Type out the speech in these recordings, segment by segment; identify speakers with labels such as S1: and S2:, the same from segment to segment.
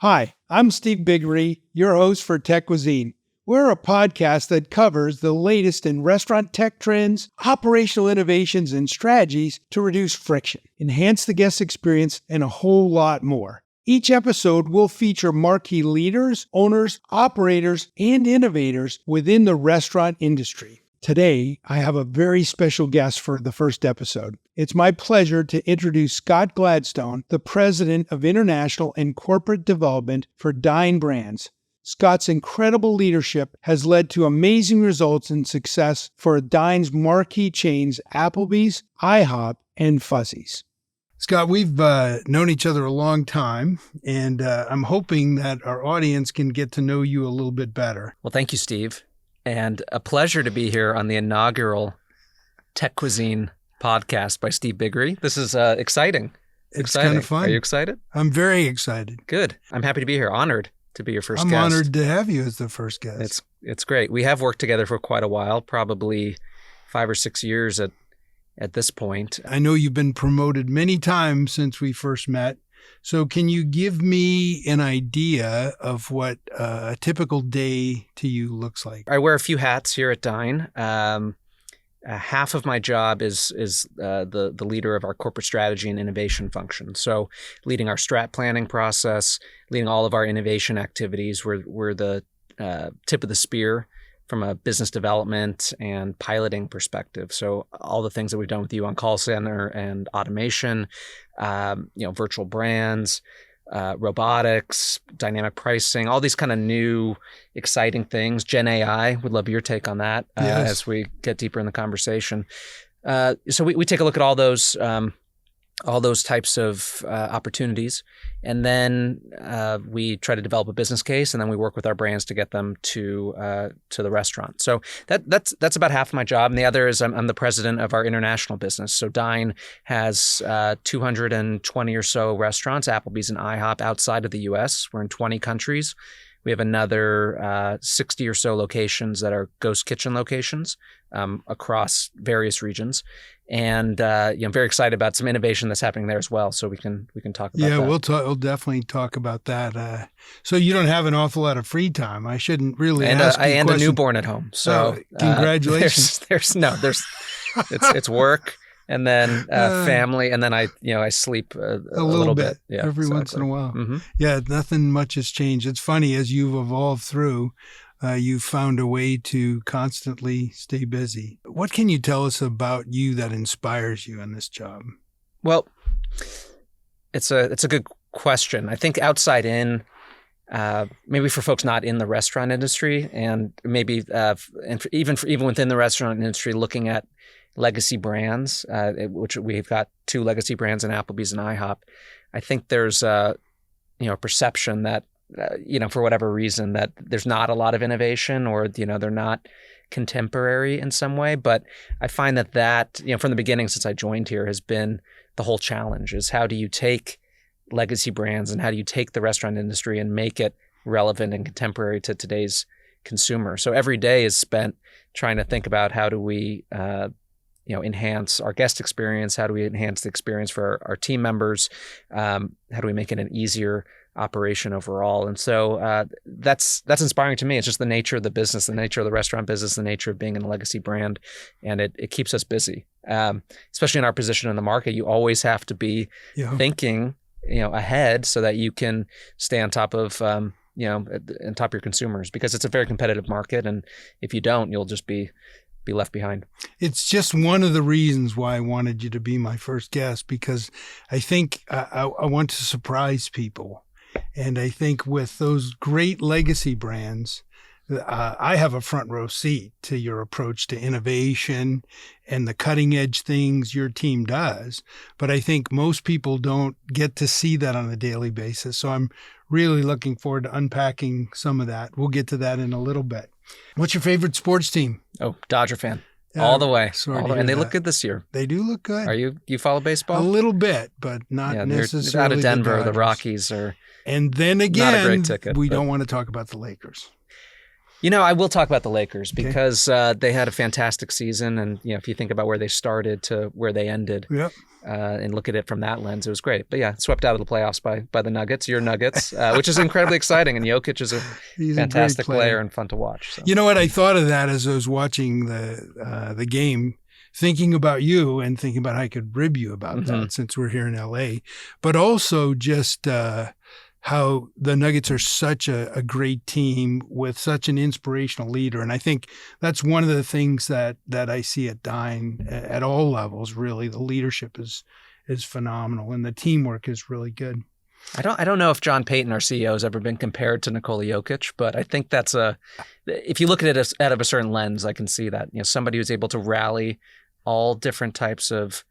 S1: Hi, I'm Steve Biggery, your host for Techuisine. We're a podcast that covers the latest in restaurant tech trends, operational innovations, and strategies to reduce friction, enhance the guest experience, and a whole lot more. Each episode will feature marquee leaders, owners, operators, and innovators within the restaurant industry. Today, I have a very special guest for the first episode. It's my pleasure to introduce Scott Gladstone, the President of International and Corporate Development for Dine Brands. Scott's incredible leadership has led to amazing results and success for Dine's marquee chains Applebee's, IHOP, and Fuzzy's. Scott, we've known each other a long time, and I'm hoping that our audience can get to know you a little bit better.
S2: Well, thank you, Steve. And a pleasure to be here on the inaugural Techuisine podcast by Steve Biggery. This is exciting.
S1: It's kind of fun.
S2: Are you excited?
S1: I'm very excited.
S2: Good. I'm happy to be here. Honored to be your first guest.
S1: I'm honored to have you as the first guest.
S2: It's great. We have worked together for quite a while, probably 5 or 6 years at this point.
S1: I know you've been promoted many times since we first met. So can you give me an idea of what a typical day to you looks like?
S2: I wear a few hats here at Dine. Half of my job is the leader of our corporate strategy and innovation function. So leading our strat planning process, leading all of our innovation activities. We're the tip of the spear from a business development and piloting perspective. So all the things that we've done with you on call center and automation, virtual brands, robotics, dynamic pricing, all these kind of new, exciting things. Gen AI, would love your take on that as we get deeper in the conversation. So we take a look at all those types of opportunities, and then we try to develop a business case, and then we work with our brands to get them to the restaurant. So that's about half of my job, and the other is I'm the president of our international business. So Dine has 220 or so restaurants, Applebee's and IHOP, outside of the U.S. We're in 20 countries. We have another 60 or so locations that are ghost kitchen locations across various regions. And I'm very excited about some innovation that's happening there as well. So we can talk about that.
S1: Yeah, we'll definitely talk about that. So you don't have an awful lot of free time. I shouldn't really
S2: and,
S1: ask you
S2: and a newborn at home. So
S1: congratulations.
S2: It's work. And then family, and then I sleep a little bit. Yeah,
S1: every once in a while.
S2: Mm-hmm.
S1: Yeah, nothing much has changed. It's funny, as you've evolved through, you've found a way to constantly stay busy. What can you tell us about you that inspires you in this job?
S2: Well, it's a good question. I think outside in, maybe for folks not in the restaurant industry, and maybe even within the restaurant industry, looking at legacy brands, which we've got 2 legacy brands in Applebee's and IHOP. I think there's a perception that for whatever reason that there's not a lot of innovation, or they're not contemporary in some way. But I find that from the beginning, since I joined here, has been the whole challenge: is how do you take legacy brands and how do you take the restaurant industry and make it relevant and contemporary to today's consumer? So every day is spent trying to think about how do we enhance our guest experience? How do we enhance the experience for our team members? How do we make it an easier operation overall? And so that's inspiring to me. It's just the nature of the business, the nature of the restaurant business, the nature of being in a legacy brand, and it keeps us busy. Especially in our position in the market, you always have to be thinking ahead so that you can stay on top of on top of your consumers, because it's a very competitive market, and if you don't, you'll just be left behind.
S1: It's just one of the reasons why I wanted you to be my first guest, because I think I want to surprise people. And I think with those great legacy brands, I have a front row seat to your approach to innovation and the cutting edge things your team does. But I think most people don't get to see that on a daily basis. So I'm really looking forward to unpacking some of that. We'll get to that in a little bit. What's your favorite sports team?
S2: Oh, Dodger fan. All the way. And they look good this year.
S1: They do look good.
S2: You follow baseball?
S1: A little bit, but not necessarily.
S2: Out of Denver, the Rockies are
S1: and then again,
S2: not a great ticket,
S1: we don't want to talk about the Lakers.
S2: I will talk about the Lakers because they had a fantastic season. And, if you think about where they started to where they ended and look at it from that lens, it was great. But yeah, swept out of the playoffs by the Nuggets, your Nuggets, which is incredibly exciting. And Jokic is
S1: He's
S2: fantastic
S1: a great
S2: player and fun to watch. So.
S1: You know what? I thought of that as I was watching the game, thinking about you and thinking about how I could rib you about that since we're here in LA, but also just how the Nuggets are such a great team with such an inspirational leader. And I think that's one of the things that I see at Dine at all levels, really. The leadership is phenomenal and the teamwork is really good.
S2: I don't know if John Payton, our CEO, has ever been compared to Nikola Jokic, but I think that's if you look at it out of a certain lens, I can see that, somebody who's able to rally all different types of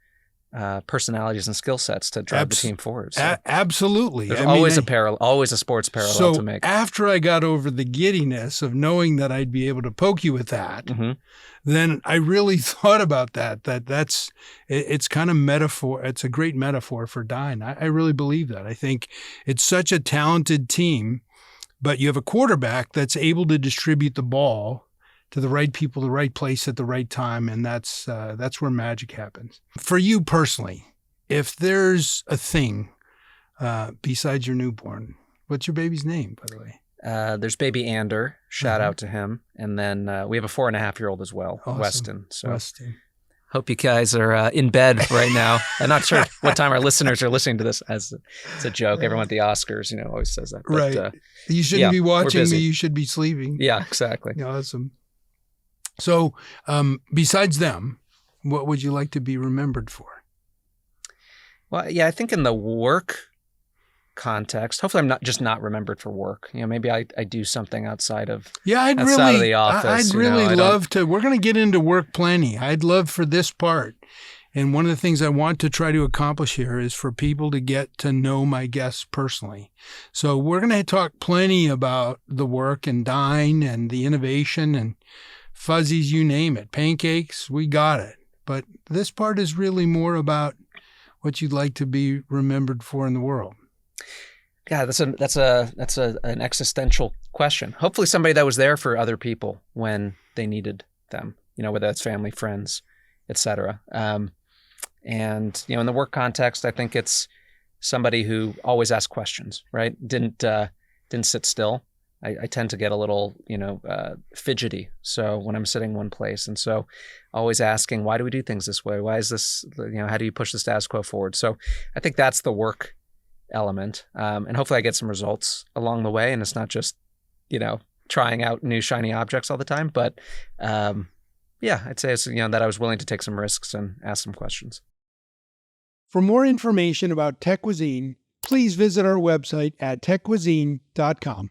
S2: personalities and skill sets to drive the team forward. So
S1: absolutely.
S2: There's always a sports parallel to make.
S1: After I got over the giddiness of knowing that I'd be able to poke you with that, then I really thought about it's kind of metaphor. It's a great metaphor for Dine. I really believe that. I think it's such a talented team, but you have a quarterback that's able to distribute the ball to the right people, the right place at the right time, and that's where magic happens. For you personally, if there's a thing besides your newborn, what's your baby's name, by the way?
S2: There's baby Ander, shout out to him, and then we have a 4.5-year-old as well, awesome. Weston. So Weston. Hope you guys are in bed right now. I'm not sure what time our listeners are listening to this. As it's a joke, everyone at the Oscars, always says that. But,
S1: right. You shouldn't be watching me. You should be sleeping.
S2: Yeah, exactly.
S1: Awesome. So besides them, what would you like to be remembered for?
S2: Well, yeah, I think in the work context, hopefully I'm not remembered for work. Maybe I do something outside of the office.
S1: I'd really love to. We're going to get into work plenty. I'd love for this part. And one of the things I want to try to accomplish here is for people to get to know my guests personally. So we're going to talk plenty about the work and Dine and the innovation and fuzzies, you name it, pancakes, we got it. But this part is really more about what you'd like to be remembered for in the world.
S2: God, that's an existential question. Hopefully somebody that was there for other people when they needed them, whether that's family, friends, etc. And, in the work context, I think it's somebody who always asked questions, right? Didn't sit still. I tend to get a little, fidgety. So when I'm sitting one place, and so always asking, why do we do things this way? Why is this, how do you push the status quo forward? So I think that's the work element. And hopefully I get some results along the way. And it's not just, trying out new shiny objects all the time. But I'd say it's, that I was willing to take some risks and ask some questions.
S1: For more information about Techuisine, please visit our website at techuisine.com.